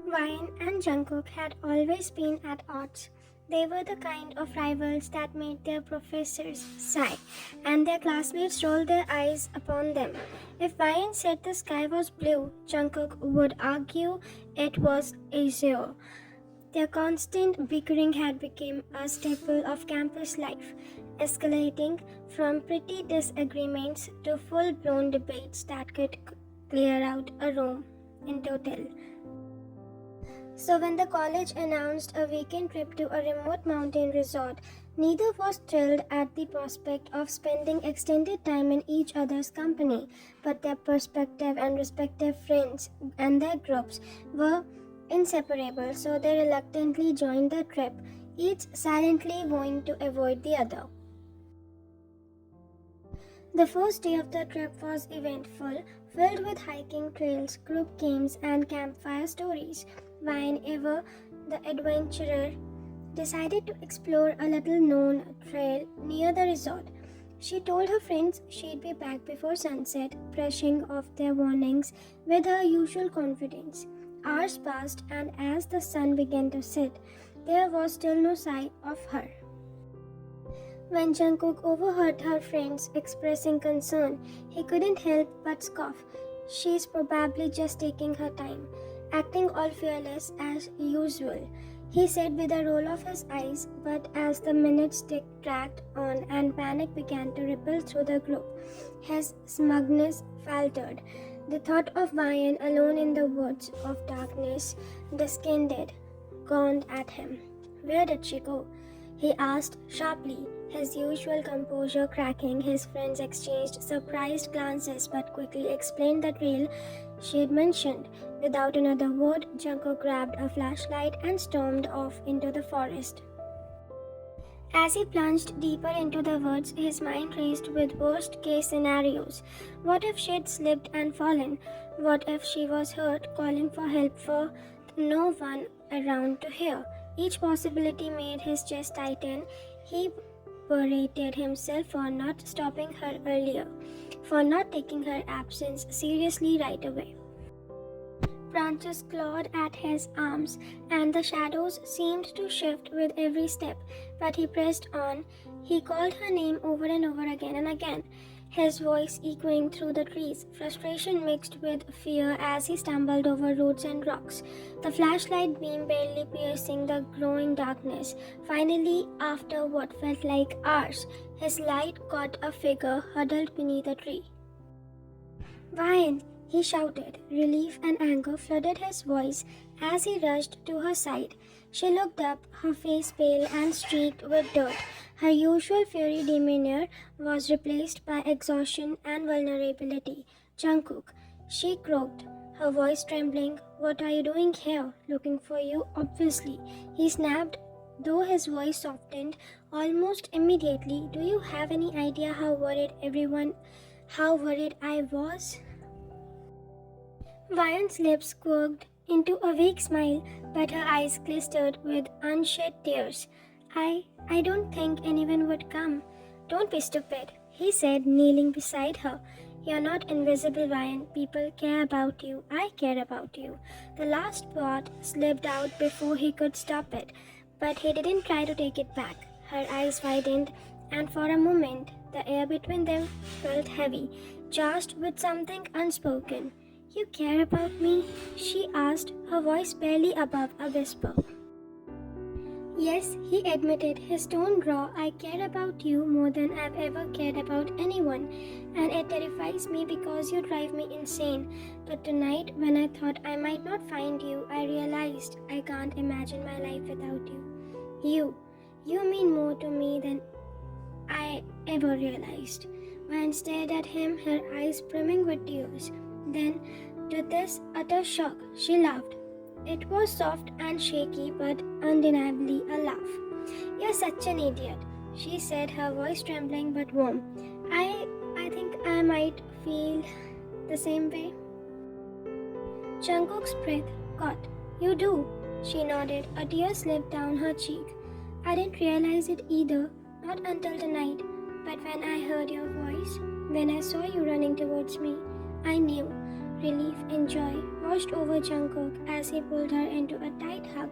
Ryan and Jungkook had always been at odds. They were the kind of rivals that made their professors sigh, and their classmates rolled their eyes upon them. If Ryan said the sky was blue, Jungkook would argue it was azure. Their constant bickering had become a staple of campus life, escalating from petty disagreements to full-blown debates that could clear out a room in total. So, when the college announced a weekend trip to a remote mountain resort, neither was thrilled at the prospect of spending extended time in each other's company, but their prospective and respective friends and their groups were inseparable, so they reluctantly joined the trip, each silently vowing to avoid the other. The first day of the trip was eventful, filled with hiking trails, group games, and campfire stories. Whenever the adventurer decided to explore a little known trail near the resort, she told her friends she'd be back before sunset, brushing off their warnings with her usual confidence. Hours passed, and as the sun began to set, there was still no sign of her. When Jungkook overheard her friends expressing concern, he couldn't help but scoff. She's probably just taking her time, acting all fearless as usual, he said with a roll of his eyes, but as the minutes dragged on and panic began to ripple through the group, his smugness faltered. The thought of Ryan alone in the woods of darkness descended, gone at him. Where did she go? He asked sharply, his usual composure cracking. His friends exchanged surprised glances but quickly explained the trail she had mentioned. Without another word, Jungkook grabbed a flashlight and stormed off into the forest. As he plunged deeper into the woods, his mind raced with worst-case scenarios. What if she had slipped and fallen? What if she was hurt, calling for help for no one around to hear? Each possibility made his chest tighten. He berated himself for not stopping her earlier, for not taking her absence seriously right away. Branches clawed at his arms, and the shadows seemed to shift with every step, but he pressed on. He called her name over and over again and again, his voice echoing through the trees, frustration mixed with fear as he stumbled over roots and rocks, the flashlight beam barely piercing the growing darkness. Finally, after what felt like hours, his light caught a figure huddled beneath a tree. "Ryan!" he shouted. Relief and anger flooded his voice as he rushed to her side. She looked up, her face pale and streaked with dirt. Her usual fiery demeanor was replaced by exhaustion and vulnerability. "Jungkook," she croaked, her voice trembling. "What are you doing here?" "Looking for you, obviously," he snapped, though his voice softened almost immediately. "Do you have any idea how worried I was?" Ryan's lips quirked into a weak smile, but her eyes glistered with unshed tears. I don't think anyone would come." "Don't be stupid," he said, kneeling beside her. "You're not invisible, Ryan. People care about you. I care about you." The last part slipped out before he could stop it, but he didn't try to take it back. Her eyes widened, and for a moment, the air between them felt heavy, charged with something unspoken. "You care about me?" she asked, her voice barely above a whisper. "Yes," he admitted, his tone raw. "I care about you more than I've ever cared about anyone, and it terrifies me because you drive me insane. But tonight, when I thought I might not find you, I realized I can't imagine my life without you. You mean more to me than I ever realized." Ryan stared at him, her eyes brimming with tears. Then, to this utter shock, she laughed. It was soft and shaky, but undeniably a laugh. "You're such an idiot," she said, her voice trembling but warm. I think I might feel the same way." Jungkook's breath caught. "You do?" She nodded, a tear slipped down her cheek. "I didn't realize it either, not until tonight. But when I heard your voice, when I saw you running towards me, I knew. Relief and joy washed over Jungkook as he pulled her into a tight hug,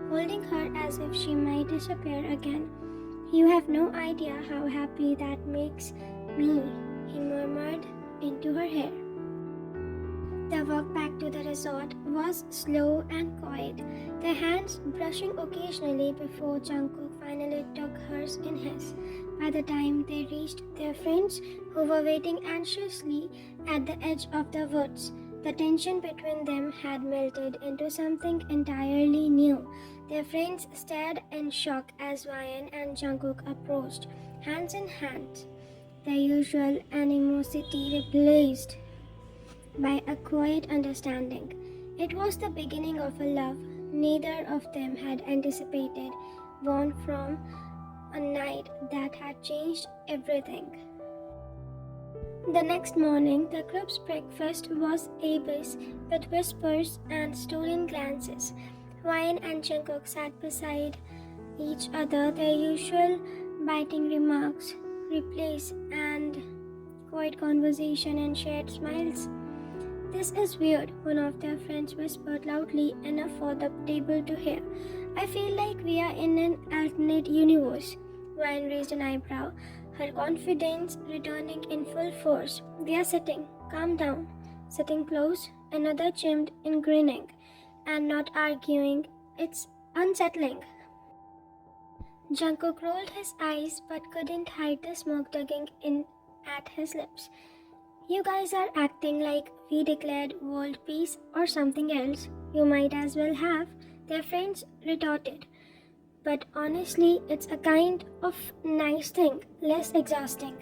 holding her as if she might disappear again. "You have no idea how happy that makes me," he murmured into her hair. The walk back to the resort was slow and quiet, their hands brushing occasionally before Jungkook finally took hers in his. By the time they reached their friends, who were waiting anxiously at the edge of the woods, the tension between them had melted into something entirely new. Their friends stared in shock as Ryan and Jungkook approached, hands in hand, their usual animosity replaced by a quiet understanding. It was the beginning of a love neither of them had anticipated, born from a night that had changed everything. The next morning, the group's breakfast was abuzz with whispers and stolen glances. Ryan and Jungkook sat beside each other, their usual biting remarks replaced and quiet conversation and shared smiles. "This is weird," one of their friends whispered loudly enough for the table to hear. "I feel like we are in an alternate universe." Ryan raised an eyebrow, her confidence returning in full force. "We are sitting. Calm down." Sitting close, another chimed in, grinning, "and not arguing. It's unsettling." Jungkook rolled his eyes but couldn't hide the smoke tugging in at his lips. "You guys are acting like we declared world peace or something else. You might as well have," their friends retorted. "But honestly, it's a kind of nice thing, less exhausting."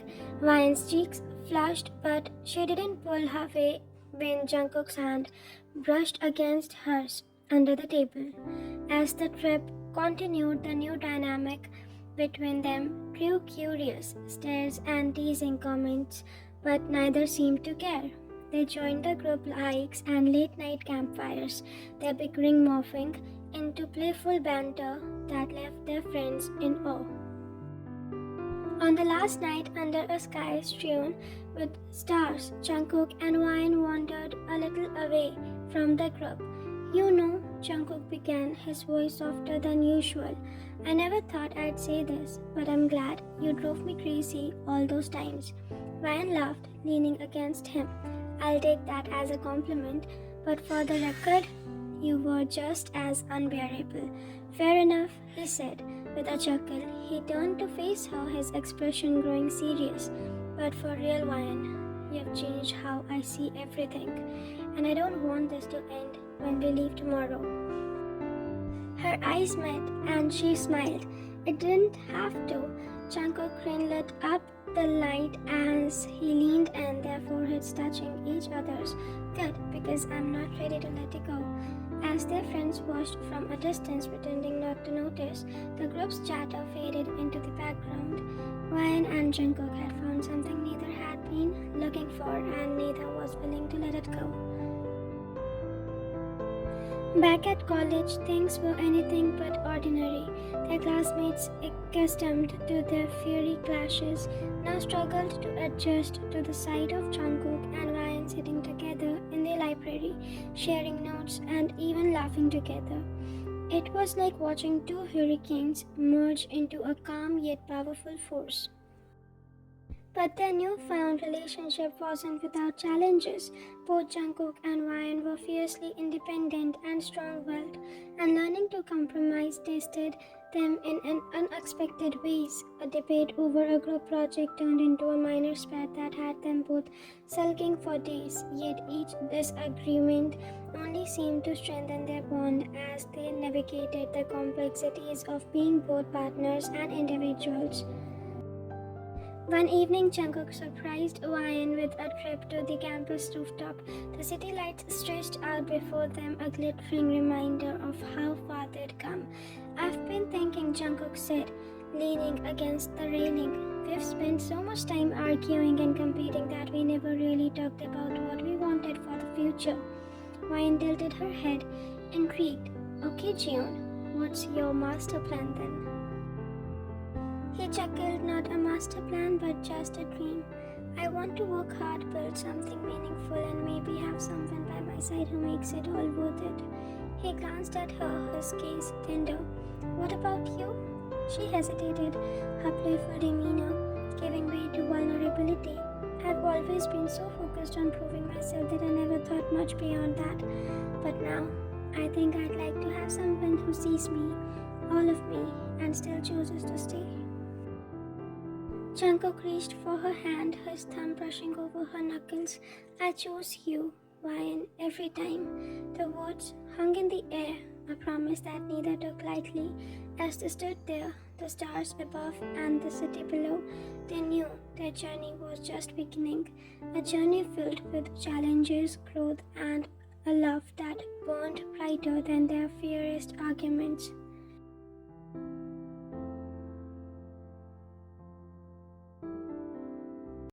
Ryan's cheeks flushed, but she didn't pull her way when Jungkook's hand brushed against hers under the table. As the trip continued, the new dynamic between them grew. Curious stares and teasing comments, but neither seemed to care. They joined the group hikes and late-night campfires, their bickering morphing into playful banter that left their friends in awe. On the last night, under a sky strewn with stars, Jungkook and Ryan wandered a little away from the group. "You know," Jungkook began, his voice softer than usual, "I never thought I'd say this, but I'm glad you drove me crazy all those times." Ryan laughed, leaning against him. "I'll take that as a compliment, but for the record, you were just as unbearable." "Fair enough," he said with a chuckle. He turned to face her, his expression growing serious. "But for real, Ryan, you've changed how I see everything, and I don't want this to end when we leave tomorrow." Her eyes met and she smiled. "It didn't have to." Jungkook lit up the light as he leaned in, their foreheads touching each other's. "Good, because I'm not ready to let it go." As their friends watched from a distance, pretending not to notice, the group's chatter faded into the background. Ryan and Jungkook had found something neither had been looking for, and neither was willing to let it go. Back at college, things were anything but ordinary. Their classmates, accustomed to their fiery clashes, now struggled to adjust to the sight of Jungkook and Ryan sitting together in the library, sharing notes and even laughing together. It was like watching two hurricanes merge into a calm yet powerful force. But their newfound relationship wasn't without challenges. Both Jungkook and Ryan were fiercely independent and strong-willed, and learning to compromise tested them in unexpected ways. A debate over a group project turned into a minor spat that had them both sulking for days, yet each disagreement only seemed to strengthen their bond as they navigated the complexities of being both partners and individuals. One evening, Jungkook surprised Ryan with a trip to the campus rooftop. The city lights stretched out before them, a glittering reminder of how far they'd come. "I've been thinking," Jungkook said, leaning against the railing. "We've spent so much time arguing and competing that we never really talked about what we wanted for the future." Ryan tilted her head, intrigued. "Okay, Jion, what's your master plan then?" He chuckled, "Not a master plan, but just a dream. I want to work hard, build something meaningful, and maybe have someone by my side who makes it all worth it. He glanced at her, his gaze tender. What about you? She hesitated, her playful demeanor giving way to vulnerability. I've always been so focused on proving myself that I never thought much beyond that. But now, I think I'd like to have someone who sees me, all of me, and still chooses to stay. Jungkook reached for her hand, his thumb brushing over her knuckles. I chose you. Why, every time. The words hung in the air, a promise that neither took lightly. As they stood there, the stars above and the city below, they knew their journey was just beginning. A journey filled with challenges, growth, and a love that burned brighter than their fiercest arguments.